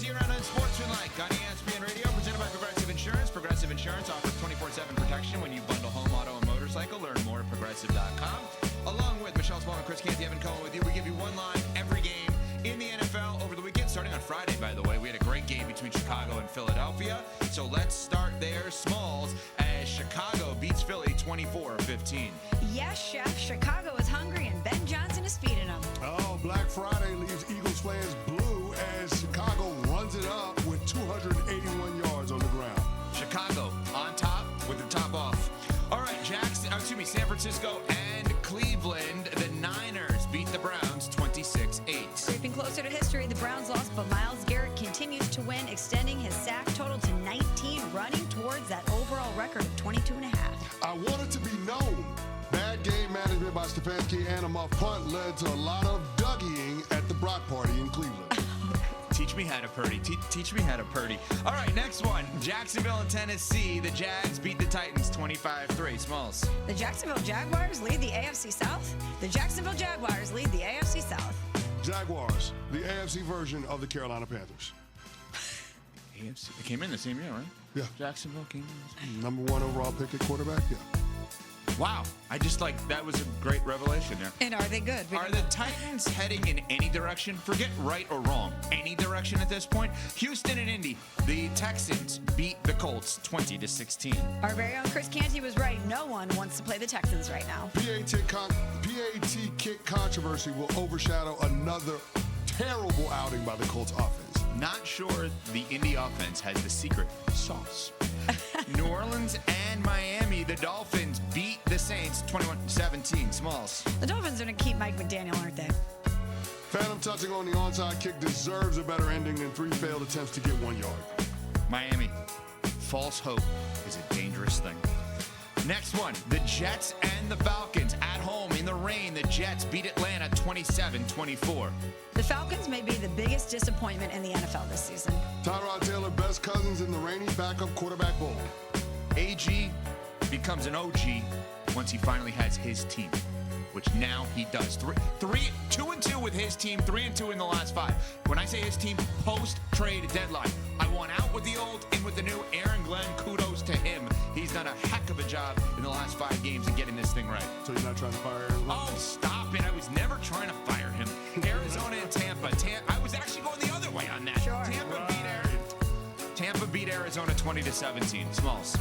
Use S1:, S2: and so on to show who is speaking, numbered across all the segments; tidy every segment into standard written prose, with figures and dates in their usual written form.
S1: year-round unsportsmanlike on ESPN Radio, presented by Progressive Insurance. Progressive Insurance offers 24/7 protection when you bundle home, auto, and motorcycle. Learn more at Progressive.com. Along with Michelle Small and Chris Canty, Evan Cohen with you. We give you one line every game in the NFL over the weekend, starting on Friday, by the way. We had a great game between Chicago and Philadelphia. So let's start there, Smalls, as Chicago beats Philly 24-15.
S2: Yes, Chef. Chicago is hungry, and Ben Johnson is feeding them.
S3: Oh, Black Friday leaves Eagles fans blue as Chicago runs it up with 281 yards on the ground.
S1: Chicago on top with the top off. All right, San Francisco and Cleveland. The Niners beat the Browns 26-8.
S2: Creeping closer to history, the Browns lost, but Myles Garrett continues to win, extending his sack total to 19, running towards that overall record of 22.5.
S3: I want it to be known. Bad game management by Stefanski and a muff punt led to a lot of Dougieing at the Brock party in Cleveland.
S1: Teach me how to purdy. Teach me how to purdy. All right, next one. Jacksonville and Tennessee. The Jags beat the Titans 25-3. Smalls.
S2: The Jacksonville Jaguars lead the AFC South. The Jacksonville Jaguars lead the AFC South.
S3: Jaguars, the AFC version of the Carolina Panthers.
S1: AFC. They came in the same year, right?
S3: Yeah.
S1: Jacksonville came in the same year.
S3: Number one overall pick at quarterback, yeah.
S1: Wow. That was a great revelation there.
S2: And are they good?
S1: Are the Titans heading in any direction? Forget right or wrong. Any direction at this point? Houston and Indy. The Texans beat the Colts 20-16.
S2: Our very own Chris Canty was right. No one wants to play the Texans right now.
S3: PAT kick controversy will overshadow another terrible outing by the Colts offense.
S1: Not sure the Indy offense has the secret sauce. New Orleans and Miami, the Dolphins beat the Saints 21-17. Smalls.
S2: The Dolphins are going to keep Mike McDaniel, aren't they?
S3: Phantom touching on the onside kick deserves a better ending than 3 failed attempts to get 1 yard.
S1: Miami, false hope is a dangerous thing. Next one, the Jets and the Falcons at home in the rain. The Jets beat Atlanta 27-24.
S2: The Falcons may be the biggest disappointment in the NFL this season.
S3: Tyrod Taylor, best cousins in the rainy backup quarterback bowl.
S1: AG becomes an OG once he finally has his team, which now he does. 2-2 with his team, 3-2 in the last 5. When I say his team, post-trade deadline. I want out with the old, in with the new. Aaron Glenn, kudos to him. He's done a heck of a job in the last 5 games of getting this thing right.
S3: So you're not trying to fire Aaron Glenn?
S1: Oh, stop it. I was never trying to fire him. Arizona and Tampa. I was actually going the other way on that.
S2: Sure.
S1: Tampa beat Arizona 20-17. Smalls.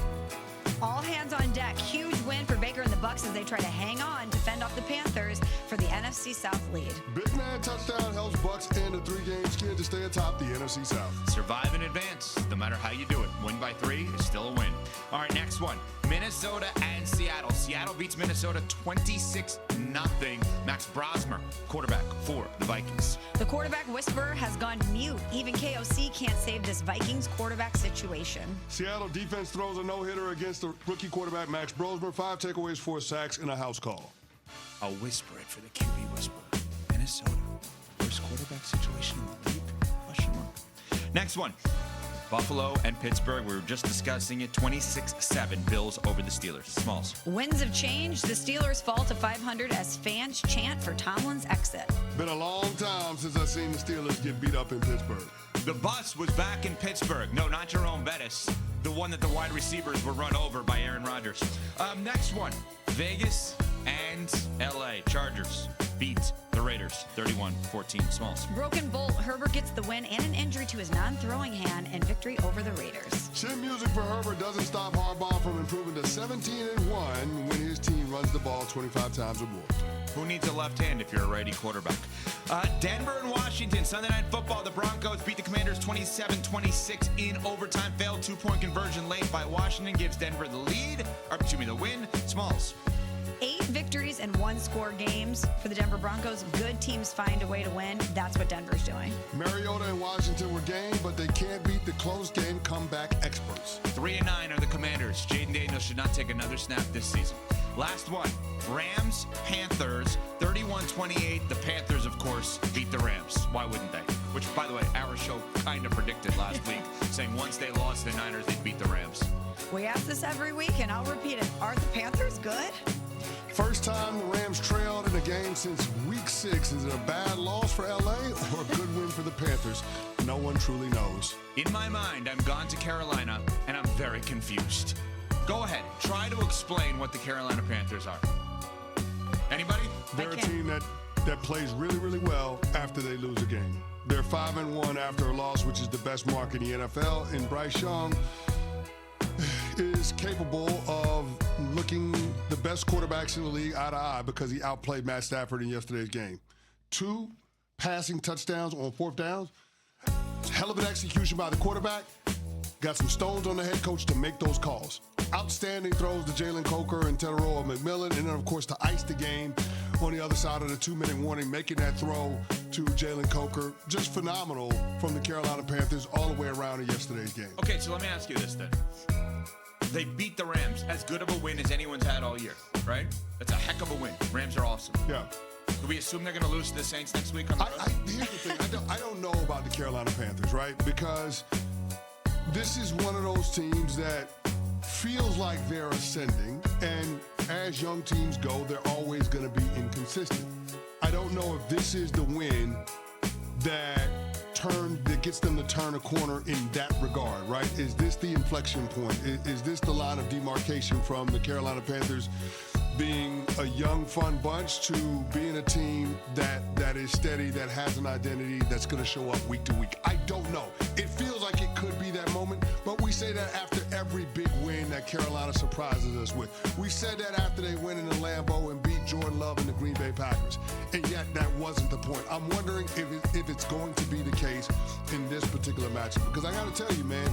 S2: All hands on deck. Huge win for Baker and the Bucs as they try to hang on to fend off the Panthers for the NFC South lead.
S3: Big man touchdown helps Bucs end a 3-game skid to stay atop the NFC South.
S1: Survive in advance, no matter how you do it. Win by 3 is still a win. All right, next one. Minnesota and Seattle. Seattle beats Minnesota 26-0. Max Brosmer, quarterback for the Vikings.
S2: The quarterback whisperer has gone mute. Even KOC can't save this Vikings quarterback situation.
S3: Seattle defense throws a no-hitter against the rookie quarterback Max Brosmer. 5 takeaways, 4 sacks, and a house call.
S1: I'll whisper it for the QB whisperer. Minnesota, worst quarterback situation in the league? Question mark. Next one. Buffalo and Pittsburgh, we were just discussing it, 26-7, Bills over the Steelers. Smalls.
S2: Winds of change. The Steelers fall to 500 as fans chant for Tomlin's exit.
S3: Been a long time since I've seen the Steelers get beat up in Pittsburgh.
S1: The bus was back in Pittsburgh. No, not Jerome Bettis. The one that the wide receivers were run over by Aaron Rodgers. Next one. Vegas and L.A. Chargers beat the Raiders 31-14. Smalls.
S2: Broken bolt. Herbert gets the win and an injury to his non-throwing hand and victory over the Raiders.
S3: Chin music for Herbert doesn't stop Harbaugh from improving to 17-1 when his team runs the ball 25 times or more.
S1: Who needs a left hand if you're a righty quarterback? Denver and Washington, Sunday Night Football. The Broncos beat the Commanders 27-26 in overtime. Failed 2-point conversion late by Washington gives Denver the win. Smalls.
S2: 8 victories and 1-score games for the Denver Broncos. Good teams find a way to win. That's what Denver's doing.
S3: Mariota and Washington were game, but they can't beat the close game comeback experts.
S1: 3-9 are the Commanders. Jayden Daniels should not take another snap this season. Last one. Rams, Panthers, 31-28. The Panthers, of course, beat the Rams. Why wouldn't they? Which, by the way, our show kind of predicted last week, saying once they lost the Niners, they'd beat the Rams.
S2: We ask this every week, and I'll repeat it. Are the Panthers good?
S3: First time the Rams trailed in a game since week 6. Is it a bad loss for L.A. or a good win for the Panthers? no one truly knows.
S1: In my mind, I'm gone to Carolina, and I'm very confused. Go ahead. Try to explain what the Carolina Panthers are. Anybody?
S3: They're a team that plays really, really well after they lose a game. They're 5-1 after a loss, which is the best mark in the NFL. And Bryce Young is capable of looking the best quarterbacks in the league eye to eye because he outplayed Matt Stafford in yesterday's game. 2 passing touchdowns on 4th downs. Hell of an execution by the quarterback. Got some stones on the head coach to make those calls. Outstanding throws to Jalen Coker and Teteroa McMillan. And then, of course, to ice the game on the other side of the 2-minute warning, making that throw to Jalen Coker. Just phenomenal from the Carolina Panthers all the way around in yesterday's game.
S1: Okay, so let me ask you this then. They beat the Rams. As good of a win as anyone's had all year, right? That's a heck of a win. Rams are awesome.
S3: Yeah.
S1: Do we assume they're going to lose to the Saints next week on the road?
S3: Here's the thing. I don't know about the Carolina Panthers, right? Because this is one of those teams that feels like they're ascending, and as young teams go, they're always going to be inconsistent. I don't know if this is the win that gets them to turn a corner in that regard, right? Is this the inflection point? Is this the line of demarcation from the Carolina Panthers being a young, fun bunch to being a team that is steady, that has an identity, that's going to show up week to week? I don't know. It feels like it could be that moment, but we say that after every big win that Carolina surprises us with. We said that after they went in the Lambeau and beat Jordan Love and the Green Bay Packers, and yet that wasn't the point. I'm wondering if it's going to be the case in this particular matchup, because I got to tell you, man,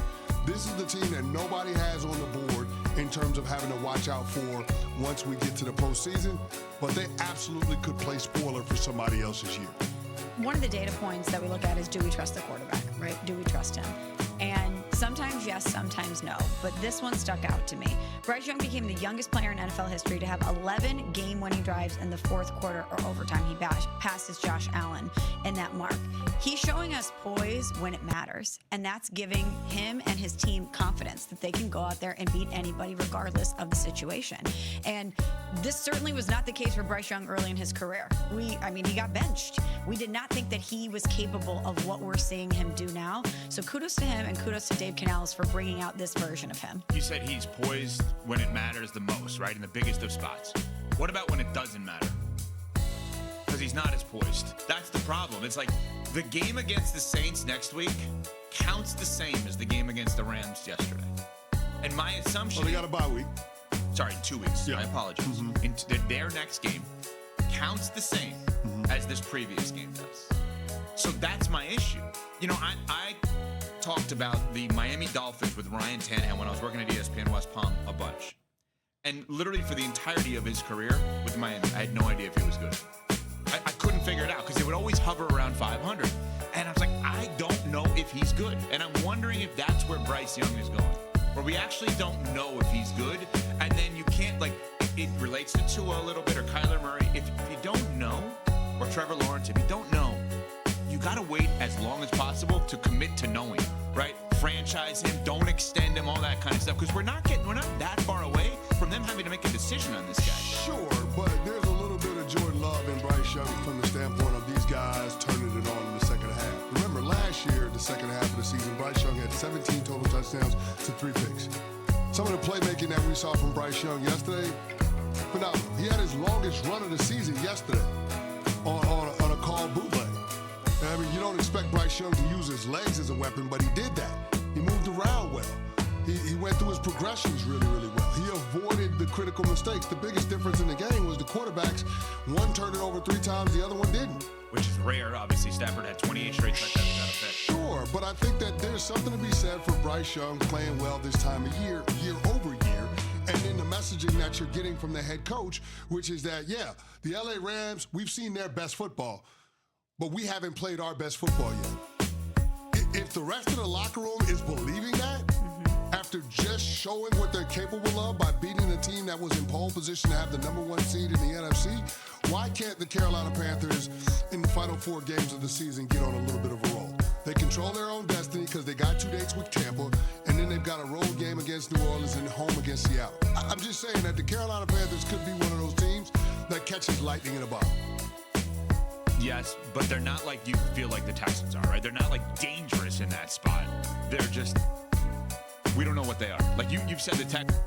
S3: this is the team that nobody has on the board in terms of having to watch out for once we get to the postseason, but they absolutely could play spoiler for somebody else's year.
S2: One of the data points that we look at is, do we trust the quarterback, right? Do we trust him? And sometimes yes, sometimes no. But this one stuck out to me. Bryce Young became the youngest player in NFL history to have 11 game-winning drives in the 4th quarter or overtime. He passes Josh Allen in that mark. He's showing us poise when it matters, and that's giving him and his team confidence that they can go out there and beat anybody regardless of the situation. And this certainly was not the case for Bryce Young early in his career. He got benched. We did not think that he was capable of what we're seeing him do now. So kudos to him and kudos to Dave Canales for bringing out this version of him.
S1: You said he's poised when it matters the most, right? In the biggest of spots. What about when it doesn't matter? Because he's not as poised. That's the problem. It's like the game against the Saints next week counts the same as the game against the Rams yesterday. And my assumption...
S3: Well, they got a bye week.
S1: Sorry, 2 weeks.
S3: Yeah.
S1: I apologize.
S3: Mm-hmm.
S1: Their next game counts the same as this previous game does. So that's my issue. You know, I talked about the Miami Dolphins with Ryan Tannehill when I was working at ESPN West Palm a bunch. And literally for the entirety of his career with Miami, I had no idea if he was good. I couldn't figure it out because they would always hover around 500. And I was like, I don't know if he's good. And I'm wondering if that's where Bryce Young is going, where we actually don't know if he's good. And then you can't, like, it relates to Tua a little bit or Kyler Murray. If you don't know, or Trevor Lawrence, if you don't know, you got to wait as long as possible to commit to knowing, right? Franchise him, don't extend him, all that kind of stuff. Because we're not that far away from them having to make a decision on this guy.
S3: Sure, but there's a little bit of Jordan Love and Bryce Young from the standpoint of these guys turning it on in the second half. Remember, last year, the second half of the season, Bryce Young had 17 total touchdowns to 3 picks. Some of the playmaking that we saw from Bryce Young yesterday, phenomenal. He had his longest run of the season yesterday on a called bootleg. I mean, you don't expect Bryce Young to use his legs as a weapon, but he did that. He moved around well. He went through his progressions really, really well. He avoided the critical mistakes. The biggest difference in the game was the quarterbacks. One turned it over 3 times, the other one didn't.
S1: Which is rare. Obviously, Stafford had 28 straight touchdowns without a pick.
S3: Sure, but I think that there's something to be said for Bryce Young playing well this time of year over year, and then the messaging that you're getting from the head coach, which is that, yeah, the LA Rams, we've seen their best football, but we haven't played our best football yet. If the rest of the locker room is believing that, after just showing what they're capable of by beating a team that was in pole position to have the #1 seed in the NFC, why can't the Carolina Panthers in the final 4 games of the season get on a little bit of a roll? They control their own destiny because they got 2 dates with Tampa, and then they've got a road game against New Orleans and home against Seattle. I'm just saying that the Carolina Panthers could be one of those teams that catches lightning in a bottle.
S1: Yes, but they're not like you feel like the Texans are, right? They're not like dangerous in that spot. They're just, we don't know what they are. Like you've said the Texans.